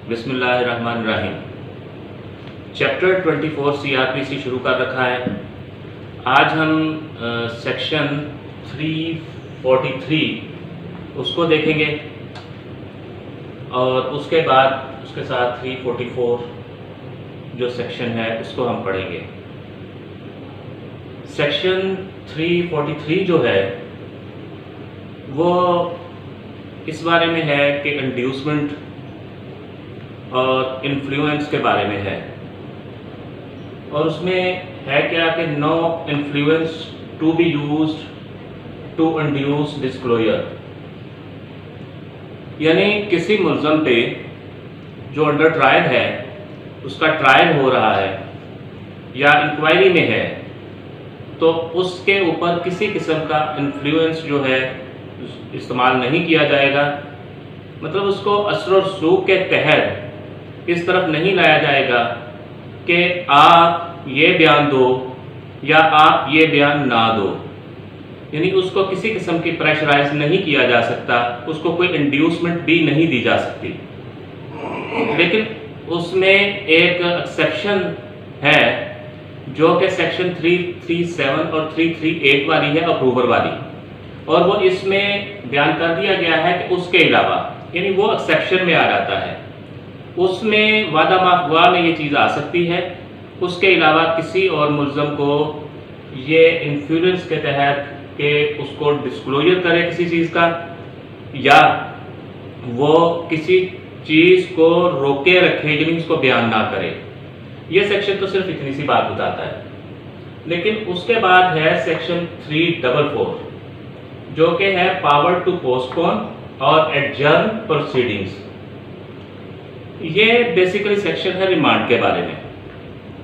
बिस्मिल्लाहिर्रहमानिर्रहीम। Chapter 24 CrPC शुरू कर रखा है। आज हम सेक्शन 343 उसको देखेंगे और उसके बाद उसके साथ 344 जो सेक्शन है उसको हम पढ़ेंगे। सेक्शन 343 जो है वो इस बारे में है कि इंड्यूसमेंट और इन्फ्लुएंस के बारे में है, और उसमें है क्या कि no influence to be used to induce disclosure, यानी किसी मुल्ज़म पे जो अंडर ट्रायल है, उसका ट्रायल हो रहा है या इंक्वायरी में है, तो उसके ऊपर किसी किस्म का इन्फ्लुएंस जो है इस्तेमाल नहीं किया जाएगा। मतलब उसको असर और सूख के तहत इस तरफ नहीं लाया जाएगा कि आप ये बयान दो या आप ये बयान ना दो, यानी उसको किसी किस्म की प्रेशराइज नहीं किया जा सकता, उसको कोई इंड्यूसमेंट भी नहीं दी जा सकती। लेकिन उसमें एक एक्सेप्शन है जो कि सेक्शन 337 और 338 वाली है, अप्रूवर वाली, और वो इसमें बयान कर दिया गया है कि उसके अलावा, यानी वो एक्सेप्शन में आ जाता है, उसमें वादा माफवा में ये चीज़ आ सकती है। उसके अलावा किसी और मुल्ज़म को ये इन्फ्लुएंस के तहत कि उसको डिस्क्लोजर करे किसी चीज़ का, या वो किसी चीज़ को रोके रखे, यानी उसको बयान ना करे। ये सेक्शन तो सिर्फ इतनी सी बात बताता है। लेकिन उसके बाद है सेक्शन 344 जो कि है पावर टू पोस्टपोन और एडजर्न प्रोसीडिंग्स। ये बेसिकली सेक्शन है रिमांड के बारे में।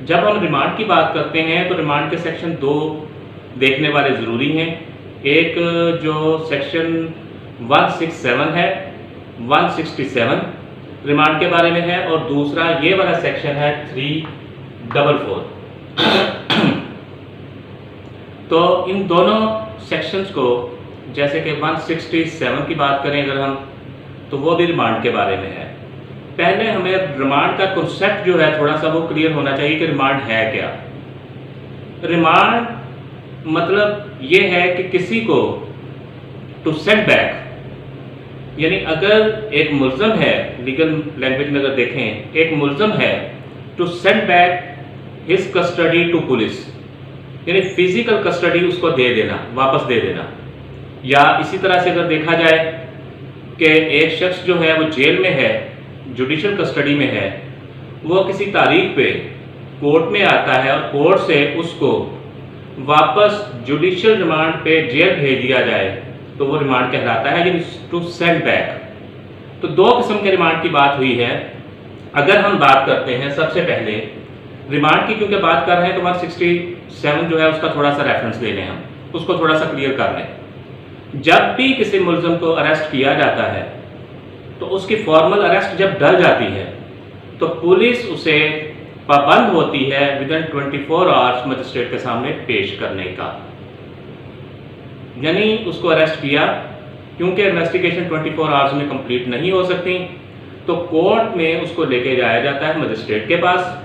जब हम रिमांड की बात करते हैं तो रिमांड के सेक्शन दो देखने वाले ज़रूरी हैं। एक जो सेक्शन 167 है, 167 रिमांड के बारे में है, और दूसरा ये वाला सेक्शन है 344। तो इन दोनों सेक्शंस को, जैसे कि 167 की बात करें अगर हम, तो वो भी रिमांड के बारे में है। पहले हमें रिमांड का कॉन्सेप्ट जो है थोड़ा सा वो क्लियर होना चाहिए कि रिमांड है क्या। रिमांड मतलब ये है कि किसी को टू सेंड बैक, यानी अगर एक मुल्ज़म है, लीगल लैंग्वेज में अगर देखें, एक मुल्ज़म है to send back his custody to police, यानी फिजिकल कस्टडी उसको दे देना, वापस दे देना। या इसी तरह से अगर देखा जाए कि एक शख्स जो है वो जेल में है, जुडिशल कस्टडी में है, वो किसी तारीख पे कोर्ट में आता है और कोर्ट से उसको वापस जुडिशल रिमांड पे जेल भेज दिया जाए, तो वो रिमांड कहलाता है, यानी टू सेंड बैक। तो दो किस्म के रिमांड की बात हुई है। अगर हम बात करते हैं सबसे पहले रिमांड की, क्योंकि बात कर रहे हैं, तो 167 जो है उसका थोड़ा सा रेफरेंस ले लें, हम उसको थोड़ा सा क्लियर कर लें। जब भी किसी मुल्ज़म को अरेस्ट किया जाता है तो उसकी फॉर्मल अरेस्ट जब डल जाती है तो पुलिस उसे पाबंद होती है विदिन 24 आवर्स मजिस्ट्रेट के सामने पेश करने का। यानी उसको अरेस्ट किया, क्योंकि इन्वेस्टिगेशन 24 आवर्स में कंप्लीट नहीं हो सकती, तो कोर्ट में उसको लेके जाया जाता है मजिस्ट्रेट के पास।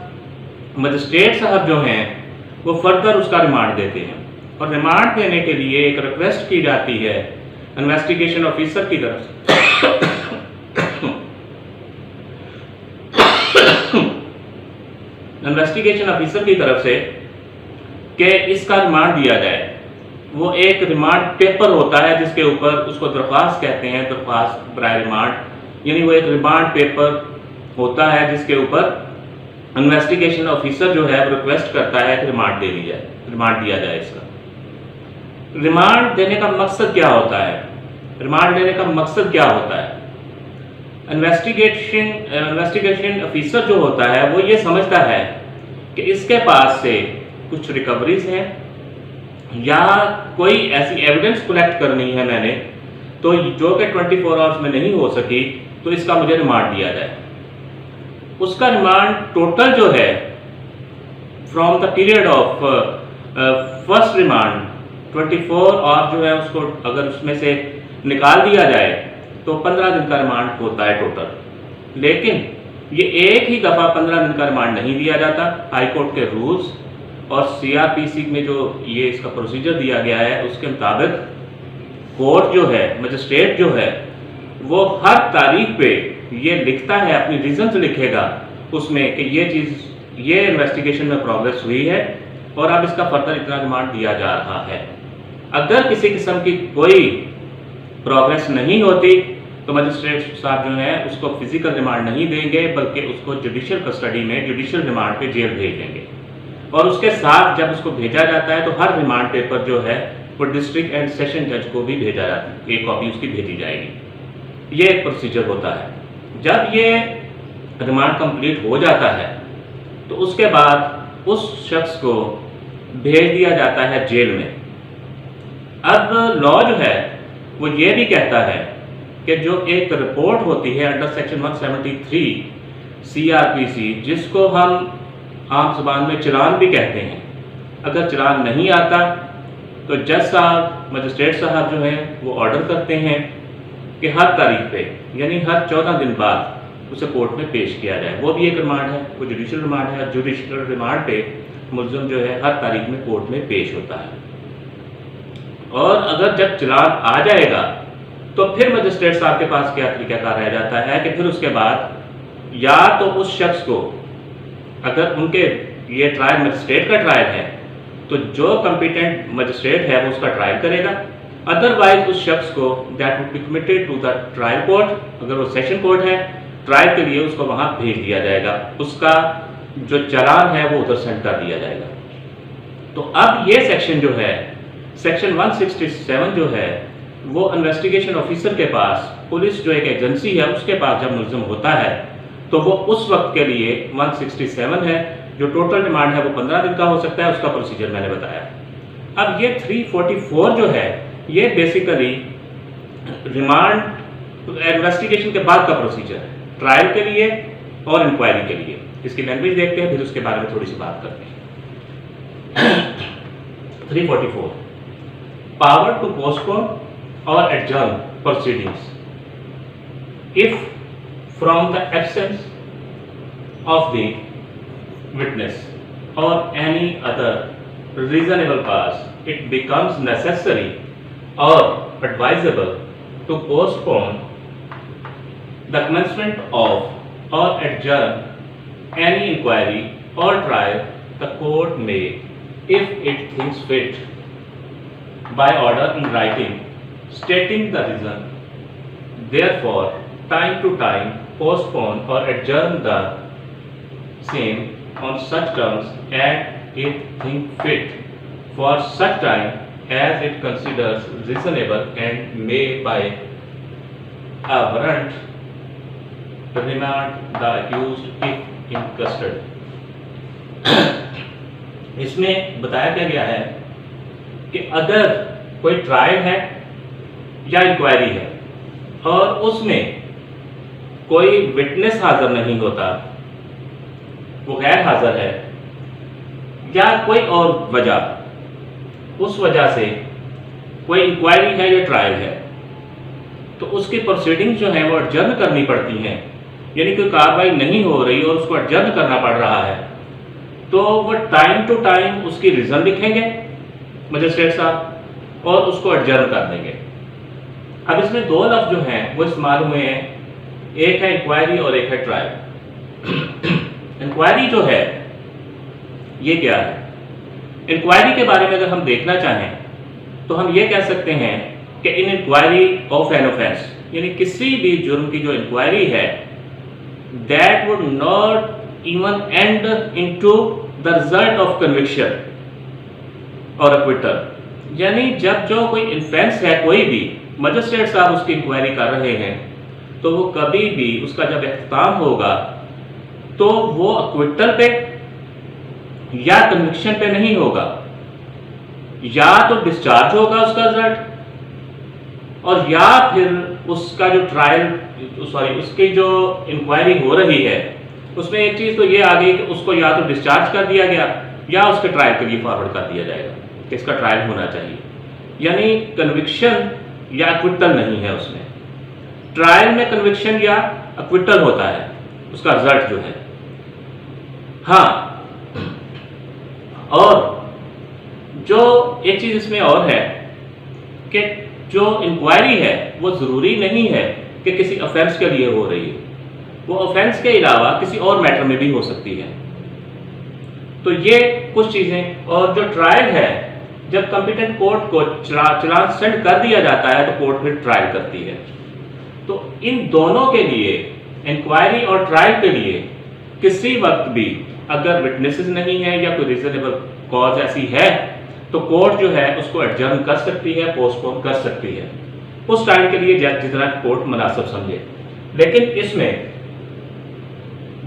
मजिस्ट्रेट साहब जो हैं वो फर्दर उसका रिमांड देते हैं, और रिमांड देने के लिए एक रिक्वेस्ट की जाती है इन्वेस्टिगेशन ऑफिसर की तरफ से इन्वेस्टिगेशन ऑफिसर की तरफ से कि इसका रिमांड दिया जाए। वो एक रिमांड पेपर होता है जिसके ऊपर, उसको दरख्वास्त कहते हैं, दरख्वास्त बराए रिमांड, यानी वो एक रिमांड पेपर होता है जिसके ऊपर इन्वेस्टिगेशन ऑफिसर जो है रिक्वेस्ट करता है कि रिमांड दे दी जाए, रिमांड दिया जाए। इसका रिमांड देने का मकसद क्या होता है? रिमांड देने का मकसद क्या होता है? इन्वेस्टिगेशन ऑफिसर जो होता है वो ये समझता है कि इसके पास से कुछ रिकवरीज हैं या कोई ऐसी एविडेंस कलेक्ट करनी है मैंने, तो जो कि 24 आवर्स में नहीं हो सकी, तो इसका मुझे रिमांड दिया जाए। उसका रिमांड टोटल जो है from the period of first remand 24 hours जो है उसको अगर उसमें से निकाल दिया जाए तो 15 दिन का रिमांड होता है टोटल। लेकिन ये एक ही दफ़ा 15 दिन का रिमांड नहीं दिया जाता। हाई कोर्ट के रूल्स और CRPC में जो ये इसका प्रोसीजर दिया गया है उसके मुताबिक कोर्ट जो है, मजिस्ट्रेट जो है, वो हर तारीख पे ये लिखता है, अपनी रीजंस लिखेगा उसमें कि ये चीज़, ये इन्वेस्टिगेशन में प्रोग्रेस हुई है और अब इसका फर्दर इतना रिमांड दिया जा रहा है। अगर किसी किस्म की कोई प्रोग्रेस नहीं होती तो मजिस्ट्रेट साहब जो है उसको फिजिकल रिमांड नहीं देंगे, बल्कि उसको जुडिशियल कस्टडी में जुडिशियल रिमांड पे जेल भेज देंगे। और उसके साथ जब उसको भेजा जाता है तो हर रिमांड पेपर जो है वो डिस्ट्रिक्ट एंड सेशन जज को भी भेजा जाता है, एक कॉपी उसकी भेजी जाएगी। ये एक प्रोसीजर होता है। जब ये रिमांड कंप्लीट हो जाता है तो उसके बाद उस शख्स को भेज दिया जाता है जेल में। अब लॉ जो है वो ये भी कहता है कि जो एक रिपोर्ट होती है अंडर सेक्शन 173 CRPC, जिसको हम आम ज़बान में चालान भी कहते हैं, अगर चालान नहीं आता तो जज साहब, मजिस्ट्रेट साहब जो हैं वो ऑर्डर करते हैं कि हर तारीख पे, यानी हर 14 दिन बाद उसे कोर्ट में पेश किया जाए। वो भी एक रिमांड है, वो जुडिशियल रिमांड है। जुडिशियल रिमांड पे मुलज़िम जो है हर तारीख में कोर्ट में पेश होता है। और अगर जब चालान आ जाएगा तो फिर मजिस्ट्रेट साहब के पास क्या तरीक़ाकार रह जाता है कि फिर उसके बाद या तो उस शख्स को, अगर उनके ये ट्रायल मजिस्ट्रेट का ट्रायल है तो जो कॉम्पिटेंट मजिस्ट्रेट है वो उसका ट्रायल करेगा, अदरवाइज उस शख्स को that would be committed to the trial court. अगर वो सेशन कोर्ट है, ट्रायल के लिए उसको वहाँ भेज दिया जाएगा, उसका जो चालान है वो उधर सेंड कर दिया जाएगा। तो अब ये सेक्शन जो है, सेक्शन 167 जो है, वो इन्वेस्टिगेशन ऑफिसर के पास, पुलिस जो एक एजेंसी है उसके पास जब मुलज़िम होता है तो वो उस वक्त के लिए 167 है। जो टोटल रिमांड है वो 15 दिन का हो सकता है, उसका प्रोसीजर मैंने बताया। अब ये 344 जो है ये बेसिकली रिमांड इन्वेस्टिगेशन के बाद का प्रोसीजर है, ट्रायल के लिए और इंक्वायरी के लिए। इसकी लैंग्वेज देखते हैं, फिर उसके बारे में थोड़ी सी बात करते हैं। 344 power to postpone or adjourn proceedings if from the absence of the witness or any other reasonable cause it becomes necessary or advisable to postpone the commencement of or adjourn any inquiry or trial, the court may, if it thinks fit, by order in writing stating the reason, therefore time to time postpone or adjourn the same on such terms as it think fit for such time as it considers reasonable and may by a warrant remand the accused if in custody। इसमें बताया क्या गया है कि अगर कोई trial है या इंक्वायरी है और उसमें कोई विटनेस हाजिर नहीं होता, वो गैर हाजिर है, या कोई और वजह, उस वजह से कोई इंक्वायरी है या ट्रायल है, तो उसकी प्रोसीडिंग्स जो हैं वो एडजर्न करनी पड़ती हैं। यानी कोई कार्रवाई नहीं हो रही और उसको एडजर्न करना पड़ रहा है, तो वो टाइम टू टाइम उसकी रीज़न लिखेंगे मजिस्ट्रेट साहब और उसको एडजर्न कर देंगे। अब इसमें दो लफ्ज़ जो हैं वो इस्तेमाल हुए हैं, एक है इंक्वायरी और एक है ट्रायल। इंक्वायरी जो है ये क्या है? इंक्वायरी के बारे में अगर हम देखना चाहें तो हम ये कह सकते हैं कि इन इंक्वायरी ऑफ एन ऑफेंस, यानी किसी भी जुर्म की जो इंक्वायरी है, that would not even and into the result of conviction और एक्विटल। यानी जब जो कोई इन्फेंस है, कोई भी मजिस्ट्रेट साहब उसकी इंक्वायरी कर रहे हैं, तो वो कभी भी उसका जब इख्तिताम होगा तो वो एक्विटल पे या कन्विक्शन पे नहीं होगा, या तो डिस्चार्ज होगा उसका रिजल्ट, और या फिर उसका जो उसकी जो इंक्वायरी हो रही है उसमें एक चीज़ तो ये आ गई कि उसको या तो डिस्चार्ज कर दिया गया या उसके ट्रायल के लिए फॉरवर्ड कर दिया जाएगा कि इसका ट्रायल होना चाहिए। यानी कन्विक्शन या एक्विटल नहीं है उसमें। ट्रायल में कन्विक्शन या एक्विटल होता है, उसका रिजल्ट जो है। हाँ, और जो एक चीज़ इसमें और है कि जो इंक्वायरी है वो ज़रूरी नहीं है कि किसी ऑफेंस के लिए हो रही है, वो ऑफेंस के अलावा किसी और मैटर में भी हो सकती है। तो ये कुछ चीज़ें, और जो ट्रायल है, जब कॉम्पिटेंट कोर्ट को चालान सेंड कर दिया जाता है तो कोर्ट फिर ट्रायल करती है। तो इन दोनों के लिए, इंक्वायरी और ट्रायल के लिए, किसी वक्त भी अगर विटनेसेस नहीं है या कोई रीजनेबल कॉज ऐसी है तो कोर्ट जो है उसको एडजर्न कर सकती है, पोस्टपोन कर सकती है उस टाइम के लिए जितना कोर्ट मुनासिब समझे। लेकिन इसमें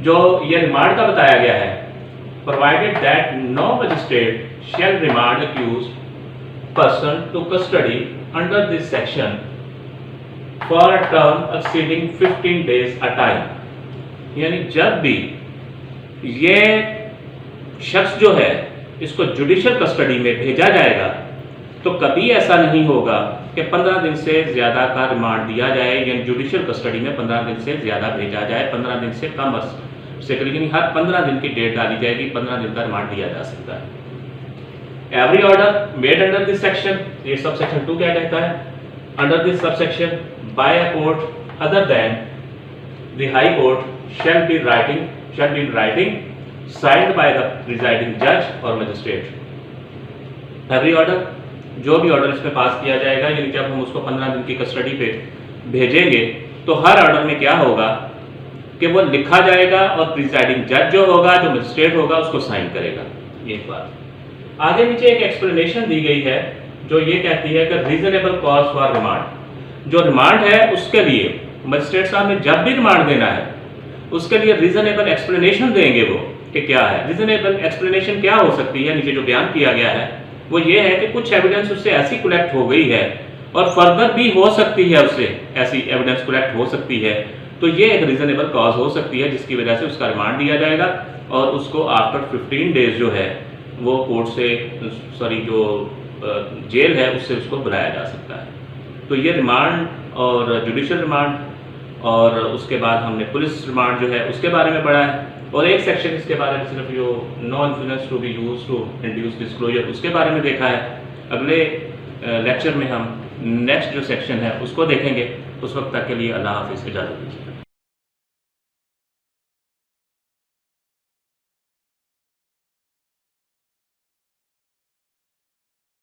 जो ये रिमांड का बताया गया है, provided that no magistrate shall remand accused person to custody under this section for a term exceeding 15 days a time, यानी जब भी ये शख्स जो है इसको जुडिशियल कस्टडी में भेजा जाएगा तो कभी ऐसा नहीं होगा कि 15 दिन से ज़्यादा का रिमांड दिया जाए, यानी जुडिशियल कस्टडी में 15 दिन से ज़्यादा भेजा जाए, 15 दिन से कम से, यानी हर 15 दिन की डेट डाली जाएगी, 15 दिन का रिमांड दिया जा सकता है। Every order made under this section, ये सब सेक्शन 2 क्या कहता है, under this sub section by a court other than the high court shall be in writing signed by the presiding judge or magistrate. Every order, जो भी order इसमें पास किया जाएगा, यानी जब हम उसको 15 दिन की कस्टडी पे भेजेंगे तो हर ऑर्डर में क्या होगा कि वो लिखा जाएगा और प्रिजाइडिंग जज जो होगा, जो मजिस्ट्रेट होगा, उसको साइन करेगा। एक बात आगे नीचे एक एक्सप्लेनेशन दी गई है जो ये कहती है कि रीजनेबल कॉज फॉर रिमांड, जो रिमांड है उसके लिए मजिस्ट्रेट साहब ने जब भी रिमांड देना है उसके लिए रीजनेबल एक्सप्लेनेशन देंगे वो कि क्या है। रीजनेबल एक्सप्लेनेशन क्या हो सकती है, नीचे जो बयान किया गया है वो ये है कि कुछ एविडेंस उससे ऐसी कलेक्ट हो गई है और फर्दर भी हो सकती है, उससे ऐसी एविडेंस कलेक्ट हो सकती है, तो ये एक रीजनेबल कॉज हो सकती है जिसकी वजह से उसका रिमांड दिया जाएगा और उसको आफ्टर 15 days जो है वो कोर्ट से, सॉरी जो जेल है उससे उसको बुलाया जा सकता है। तो ये रिमांड और जुडिशियल रिमांड, और उसके बाद हमने पुलिस रिमांड जो है उसके बारे में पढ़ा है, और एक सेक्शन इसके बारे में सिर्फ जो no influence to be used to induce disclosure उसके बारे में देखा है। अगले लेक्चर में हम नेक्स्ट जो सेक्शन है उसको देखेंगे। उस वक्त तक के लिए अल्लाह हाफिज़, इजाज़त दीजिए।